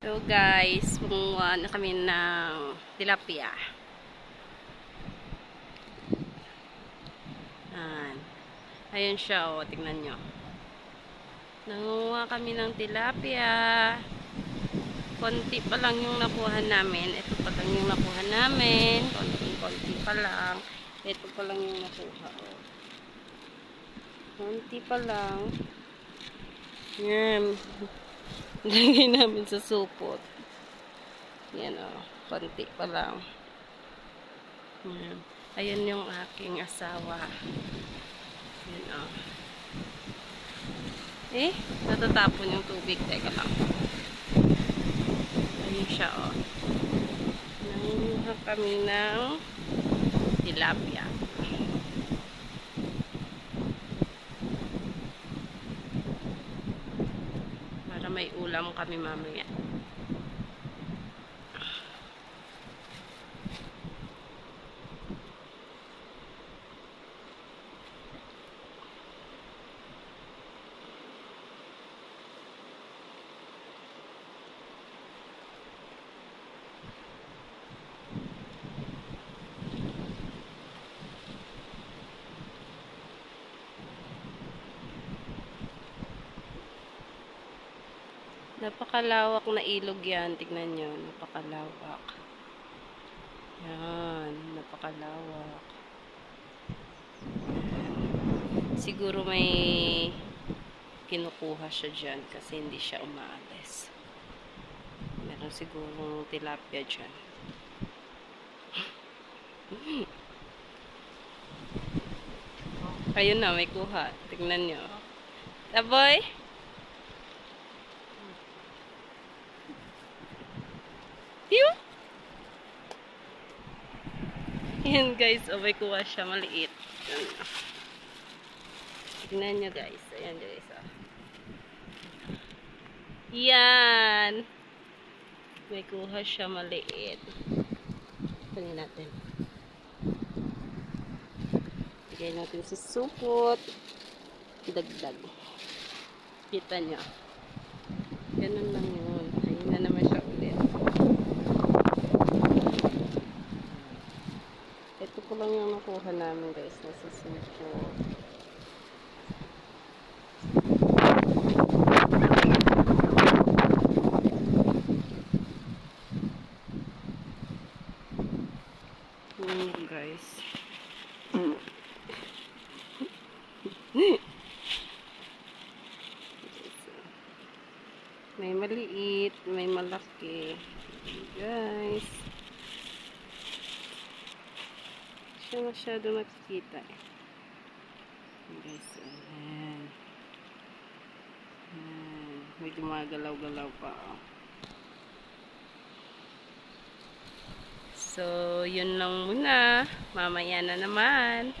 So guys, kumuha na kami ng tilapia. Ayan siya, oh, tingnan nyo. Nanguha kami ng tilapia. Konti pa lang yung nakuha namin. Ito pa lang yung nakuha namin. Konti pa lang. Ito pa lang yung nakuha. Oh. Konti pa lang. Yan. Lagay namin sa supot. Yan, oh. Konti pa lang. Yan. Ayun yung aking asawa. Yan, oh. Eh, natatapon yung tubig. Teka lang. Ayun siya, oh. Nanguha kami ng tilapia. Para may ulam kami mamaya. Napakalawak na ilog yan. Tignan nyo. Napakalawak. Yan. Napakalawak. Siguro may kinukuha siya dyan kasi hindi siya umaalis. Meron siguro tilapia dyan. Ayun na, may kuha. Tignan nyo. Taboy? Pew! Yan guys, oh, may kuha siya. Maliit. Tignan nyo guys. Ayan guys. Oh. Yan! May kuha siya maliit. Kunin natin. Lagay natin sa supot. Dagdag. Kita nyo. Ganun lang yun. Ayun na naman siya ulit. Ito ko lang yung nakuha namin guys. Nasa supot. Guys. May maliit, may malaki. Guys. Siya masyado makikita eh. Guys, ayan. May gumagalaw-galaw pa. Oh. So, yun lang muna. Mamaya na naman.